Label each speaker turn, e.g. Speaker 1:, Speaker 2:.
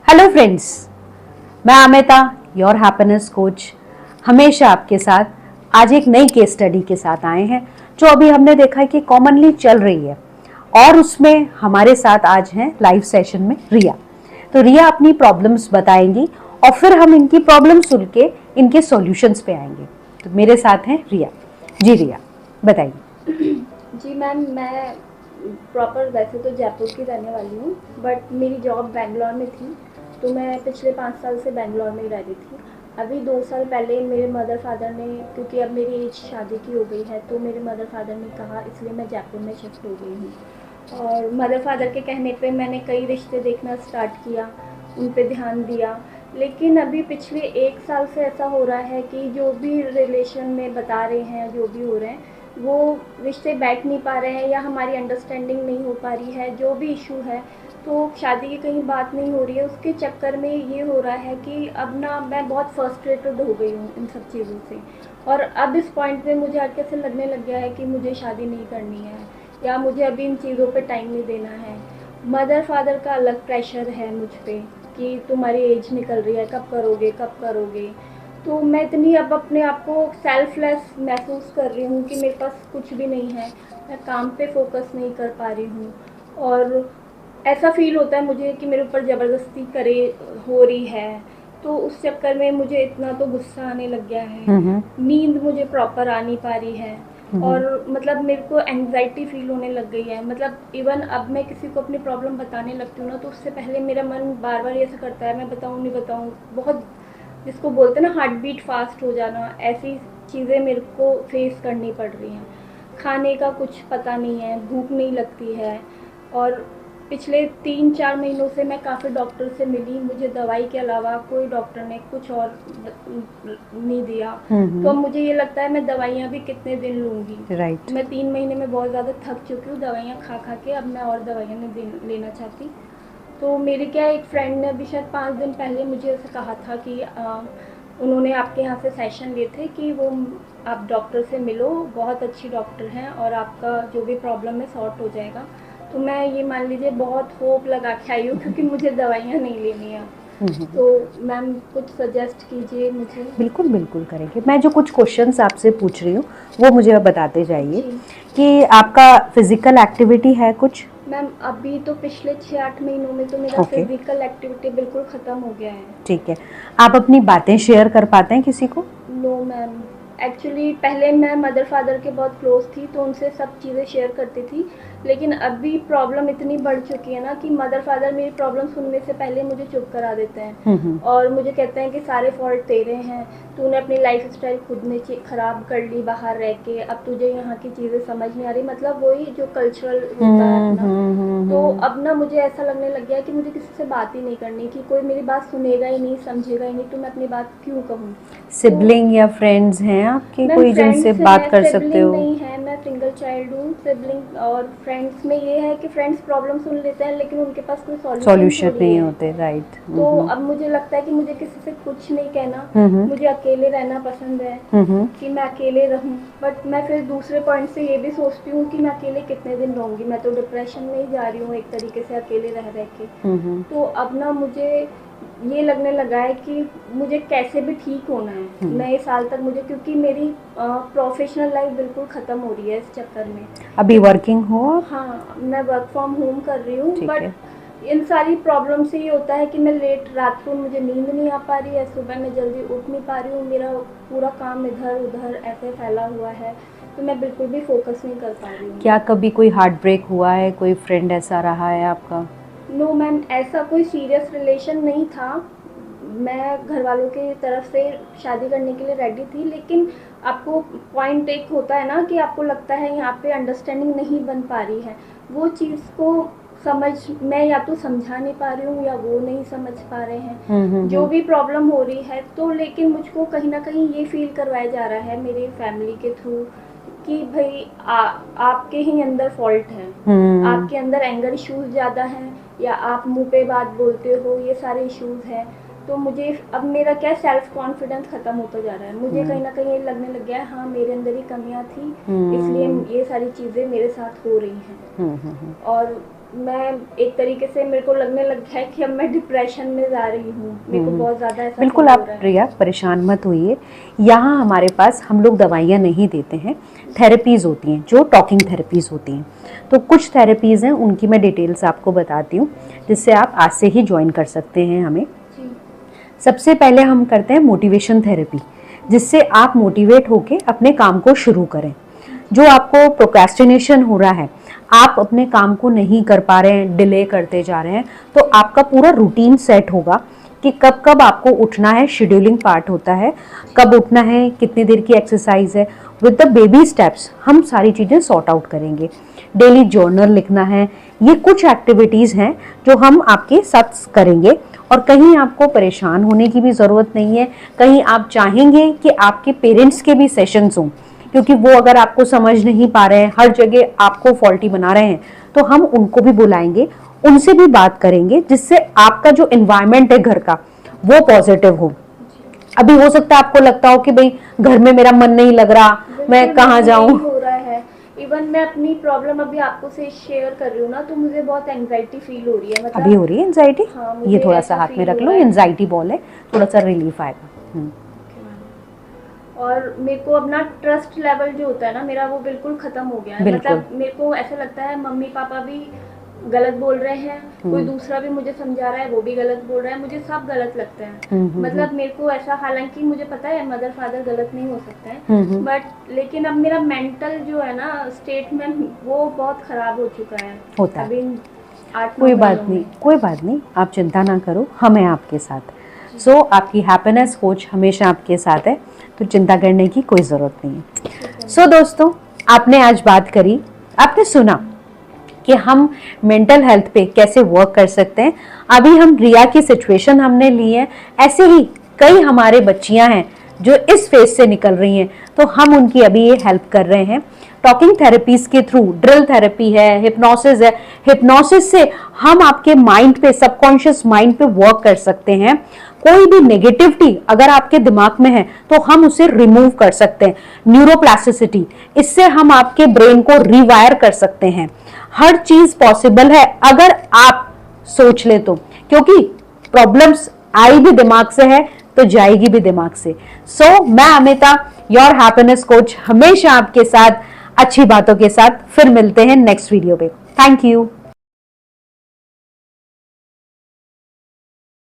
Speaker 1: Hello friends, मैं Amita, your happiness coach, हमेशा आपके साथ आज एक नई केस स्टडी के साथ आए हैं जो अभी हमने देखा है कि कॉमनली चल रही है। और उसमें हमारे साथ आज हैं लाइव सेशन में रिया। तो रिया अपनी प्रॉब्लम्स बताएंगी और फिर हम इनकी प्रॉब्लम सुन के इनके सॉल्यूशंस पे आएंगे। तो मेरे साथ हैं रिया। जी रिया, बताइए।
Speaker 2: जी मैम, मैं प्रॉपर वैसे तो जयपुर की रहने वाली हूँ, बट मेरी जॉब बेंगलोर में थी। तो मैं पिछले 5 साल से बेंगलोर में ही रह रही थी। अभी 2 साल पहले मेरे मदर फादर ने, क्योंकि अब मेरी एज शादी की हो गई है, तो मेरे मदर फादर ने कहा, इसलिए मैं जयपुर में शिफ्ट हो गई हूँ। और मदर फादर के कहने पे मैंने कई रिश्ते देखना स्टार्ट किया, उन पे ध्यान दिया। लेकिन अभी पिछले 1 साल से ऐसा हो रहा है कि जो भी रिलेशन में बता रहे हैं, जो भी हो रहे हैं, वो रिश्ते बैठ नहीं पा रहे हैं या हमारी अंडरस्टैंडिंग नहीं हो पा रही है, जो भी इशू है। तो शादी की कहीं बात नहीं हो रही है, उसके चक्कर में ये हो रहा है कि अब ना मैं बहुत फ्रस्ट्रेटेड हो गई हूँ इन सब चीज़ों से। और अब इस पॉइंट पे मुझे आके ऐसे लगने लग गया है कि मुझे शादी नहीं करनी है, या मुझे अभी इन चीज़ों पे टाइम नहीं देना है। मदर फादर का अलग प्रेशर है मुझ पे कि तुम्हारी एज निकल रही है, कब करोगे कब करोगे। तो मैं इतनी अब अपने आप को सेल्फलेस महसूस कर रही हूँ कि मेरे पास कुछ भी नहीं है, मैं काम पे फोकस नहीं कर पा रही हूँ। और ऐसा फील होता है मुझे कि मेरे ऊपर ज़बरदस्ती करे हो रही है। तो उस चक्कर में मुझे इतना तो गुस्सा आने लग गया है, नींद मुझे प्रॉपर आ नहीं पा रही है। और मतलब मेरे को एंग्जाइटी फील होने लग गई है। मतलब इवन अब मैं किसी को अपनी प्रॉब्लम बताने लगती हूँ ना, तो उससे पहले मेरा मन बार बार ऐसा करता है, मैं बताऊँ नहीं बताऊँ। बहुत, जिसको बोलते हैं ना हार्ट बीट फास्ट हो जाना, ऐसी चीज़ें मेरे को फेस करनी पड़ रही हैं। खाने का कुछ पता नहीं है, भूख नहीं लगती है। और पिछले 3-4 महीनों से मैं काफ़ी डॉक्टर से मिली, मुझे दवाई के अलावा कोई डॉक्टर ने कुछ और नहीं दिया। तो अब मुझे ये लगता है मैं दवाइयाँ भी कितने दिन लूँगी।
Speaker 1: राइट।
Speaker 2: मैं 3 महीने में बहुत ज़्यादा थक चुकी हूँ दवाइयाँ खा खा के, अब मैं और दवाइयाँ नहीं लेना चाहती। तो मेरी क्या, एक फ्रेंड ने अभी शायद 5 दिन पहले मुझे ऐसे कहा था कि उन्होंने आपके यहाँ से सेशन लिए थे कि वो आप डॉक्टर से मिलो, बहुत अच्छी डॉक्टर हैं और आपका जो भी प्रॉब्लम है सॉर्ट हो जाएगा। तो मैं ये मान लीजिए बहुत होप लगा के आई हूँ, क्योंकि मुझे दवाइयाँ नहीं लेनी है। तो मैम कुछ सजेस्ट कीजिए मुझे।
Speaker 1: बिल्कुल बिल्कुल करेंगे। मैं जो कुछ क्वेश्चंस आपसे पूछ रही हूँ वो मुझे अब बताते जाइए
Speaker 2: जी
Speaker 1: कि आपका फिजिकल एक्टिविटी है कुछ?
Speaker 2: मैम, अभी तो पिछले 6-8 महीनों में तो मेरा
Speaker 1: ओके,
Speaker 2: फिजिकल एक्टिविटी बिल्कुल ख़त्म हो गया है।
Speaker 1: ठीक है। आप अपनी बातें शेयर कर पाते हैं किसी को?
Speaker 2: नो मैम, एक्चुअली पहले मैं मदर फादर के बहुत क्लोज थी, तो उनसे सब चीज़ें शेयर करती थी। लेकिन अभी प्रॉब्लम इतनी बढ़ चुकी है ना कि मदर फादर मेरी प्रॉब्लम सुनने से पहले मुझे चुप करा देते हैं। और मुझे कहते हैं कि सारे फॉल्ट तेरे हैं, तूने अपनी लाइफ स्टाइल खुद ने ख़राब कर ली बाहर रह के, अब तुझे यहाँ की चीज़ें समझ नहीं आ रही। मतलब वही जो कल्चरल होता है अपना। तो अब ना मुझे ऐसा लगने लग गया है कि मुझे किसी से बात ही नहीं करनी, कि कोई मेरी बात सुनेगा ही नहीं, समझेगा ही नहीं, तो मैं अपनी बात क्यों कहूँ।
Speaker 1: सिबलिंग या फ्रेंड्स हैं आपके
Speaker 2: मैम
Speaker 1: कोई जिनसे
Speaker 2: फ्रेंड्स
Speaker 1: बात
Speaker 2: हैं,
Speaker 1: कर सकते
Speaker 2: सिबलिंग
Speaker 1: हो?
Speaker 2: नहीं है, मैं सिंगल चाइल्ड हूँ। सिबलिंग और फ्रेंड्स में ये है कि फ्रेंड्स प्रॉब्लम सुन लेते हैं, लेकिन उनके पास कोई सॉल्यूशन
Speaker 1: सॉल्यूशन
Speaker 2: थोड़ी
Speaker 1: नहीं
Speaker 2: है।
Speaker 1: होते, राइट।
Speaker 2: तो अब मुझे लगता है कि मुझे किसी से कुछ नहीं कहना, मुझे अकेले रहना पसंद है, कि मैं अकेले रहूं। बट मैं फिर दूसरे पॉइंट से ये भी सोचती हूँ कि मैं अकेले कितने दिन रहूँगी, मैं तो डिप्रेशन में ही जा रही हूँ एक तरीके से अकेले रह रह के। तो अब ना मुझे ये लगने लगा है कि मुझे कैसे भी ठीक होना है नए साल तक मुझे, क्योंकि मेरी प्रोफेशनल लाइफ बिल्कुल ख़त्म हो रही है इस चक्कर में।
Speaker 1: अभी वर्किंग हो आप?
Speaker 2: हाँ, मैं वर्क फ्रॉम होम कर रही हूँ,
Speaker 1: ठीक है।
Speaker 2: बट इन सारी प्रॉब्लम से ये होता है कि मैं लेट रात को मुझे नींद नहीं आ पा रही है, सुबह मैं जल्दी उठ नहीं पा रही हूँ, मेरा पूरा काम इधर उधर ऐसे फैला हुआ है, तो मैं बिल्कुल भी फोकस नहीं कर पा रही हूँ।
Speaker 1: क्या कभी कोई हार्ट ब्रेक हुआ है? कोई फ्रेंड ऐसा रहा है आपका?
Speaker 2: नो मैम, ऐसा कोई सीरियस रिलेशन नहीं था। मैं घर वालों की तरफ से शादी करने के लिए रेडी थी, लेकिन आपको पॉइंट एक होता है ना कि आपको लगता है यहाँ पे अंडरस्टैंडिंग नहीं बन पा रही है, वो चीज़ को समझ, मैं या तो समझा नहीं पा रही हूँ या वो नहीं समझ पा रहे हैं जो भी प्रॉब्लम हो रही है। तो लेकिन मुझको कहीं ना कहीं ये फील करवाया जा रहा है मेरी फैमिली के थ्रू कि भाई आपके ही अंदर फॉल्ट है, आपके अंदर एंगर इश्यूज ज़्यादा हैं, या आप मुंह पे बात बोलते हो, ये सारे इश्यूज हैं। तो मुझे अब मेरा क्या सेल्फ कॉन्फिडेंस ख़त्म होता जा रहा है, मुझे कहीं ना कहीं ये लगने लग गया है हाँ मेरे अंदर ही कमियां थी, इसलिए ये सारी चीज़ें मेरे साथ हो रही हैं। और मैं एक तरीके से मेरे को लगने लग गया है कि अब मैं डिप्रेशन में जा रही हूँ, मेरे को बहुत ज़्यादा ऐसा
Speaker 1: बिल्कुल
Speaker 2: feel
Speaker 1: आप
Speaker 2: हो रहा है।
Speaker 1: प्रिया परेशान मत होइए। यहाँ हमारे पास हम लोग दवाइयाँ नहीं देते हैं, थेरेपीज़ होती हैं जो टॉकिंग थेरेपीज़ होती हैं। तो कुछ थेरेपीज़ हैं उनकी मैं डिटेल्स आपको बताती हूँ, जिससे आप आज से ही ज्वाइन कर सकते हैं हमें।
Speaker 2: जी।
Speaker 1: सबसे पहले हम करते हैं मोटिवेशन थेरेपी, जिससे आप मोटिवेट होके अपने काम को शुरू करें। जो आपको प्रोक्रेस्टिनेशन हो रहा है, आप अपने काम को नहीं कर पा रहे हैं, डिले करते जा रहे हैं, तो आपका पूरा रूटीन सेट होगा कि कब कब आपको उठना है, शेड्यूलिंग पार्ट होता है, कब उठना है, कितनी देर की एक्सरसाइज है, विद द बेबी स्टेप्स हम सारी चीज़ें सॉर्ट आउट करेंगे। डेली जर्नल लिखना है, ये कुछ एक्टिविटीज़ हैं जो हम आपके साथ करेंगे। और कहीं आपको परेशान होने की भी ज़रूरत नहीं है, कहीं आप चाहेंगे कि आपके पेरेंट्स के भी सेशंस हों, क्योंकि वो अगर आपको समझ नहीं पा रहे हैं, हर जगह आपको फॉल्टी बना रहे हैं, तो हम उनको भी बुलाएंगे, उनसे भी बात करेंगे, जिससे आपका जो एनवायरनमेंट है घर का वो पॉजिटिव हो। अभी हो सकता है आपको लगता हो कि भाई घर में मेरा मन नहीं लग रहा, मैं
Speaker 2: बिल्कुल
Speaker 1: कहाँ
Speaker 2: यही
Speaker 1: जाऊं।
Speaker 2: हो रहा है। इवन मैं अपनी प्रॉब्लम अभी आपको से शेयर कर रही हूँ ना, तो मुझे बहुत एंग्जाइटी फील हो रही है। मतलब
Speaker 1: अभी हो रही है एंजाइटी?
Speaker 2: हाँ, मुझे
Speaker 1: ये थोड़ा सा
Speaker 2: ऐसा
Speaker 1: हाथ में
Speaker 2: feel
Speaker 1: रख
Speaker 2: हो
Speaker 1: लो,
Speaker 2: रहा है।
Speaker 1: एंजाइटी बॉल है, थोड़ा सा रिलीफ आएगा।
Speaker 2: और मेरे को अपना ट्रस्ट लेवल जो होता है ना मेरा, वो बिल्कुल खत्म हो गया है।
Speaker 1: बिल्कुल।
Speaker 2: मतलब मेरे को ऐसा लगता है मम्मी पापा भी गलत बोल रहे हैं, कोई दूसरा भी मुझे समझा रहा है वो भी गलत बोल रहा है, मुझे सब गलत लगता है। मतलब मेरे को ऐसा, हालांकि मुझे पता है मदर फादर गलत नहीं हो सकते हैं, बट लेकिन अब मेरा मेंटल जो है ना स्टेट में, वो बहुत खराब हो चुका है।
Speaker 1: होता है।
Speaker 2: अभी 8-9
Speaker 1: कोई बात
Speaker 2: महीनों
Speaker 1: नहीं,
Speaker 2: में।
Speaker 1: कोई बात नहीं, आप चिंता ना करो, हम हैं आपके साथ। सो आपकी हैप्पीनेस कोच हमेशा आपके साथ है, तो चिंता करने की कोई ज़रूरत नहीं है। सो दोस्तों, आपने आज बात करी, आपने सुना कि हम मेंटल हेल्थ पे कैसे वर्क कर सकते हैं। अभी हम रिया की सिचुएशन हमने ली है, ऐसे ही कई हमारे बच्चियां हैं जो इस फेज से निकल रही हैं, तो हम उनकी अभी ये हेल्प कर रहे हैं टॉकिंग थेरेपीज के थ्रू। ड्रिल थेरेपी है, हिप्नोसिस है, हिप्नोसिस से हम आपके माइंड पे, सबकॉन्शियस माइंड पे वर्क कर सकते हैं। कोई भी नेगेटिविटी अगर आपके दिमाग में है तो हम उसे रिमूव कर सकते हैं। न्यूरोप्लास्टिसिटी, इससे हम आपके ब्रेन को रिवायर कर सकते हैं। हर चीज पॉसिबल है अगर आप सोच ले तो, क्योंकि प्रॉब्लम्स आई भी दिमाग से है तो जाएगी भी दिमाग से। सो मैं अमिता, योर हैप्पीनेस कोच, हमेशा आपके साथ अच्छी बातों के साथ फिर मिलते हैं नेक्स्ट वीडियो पे। Thank you.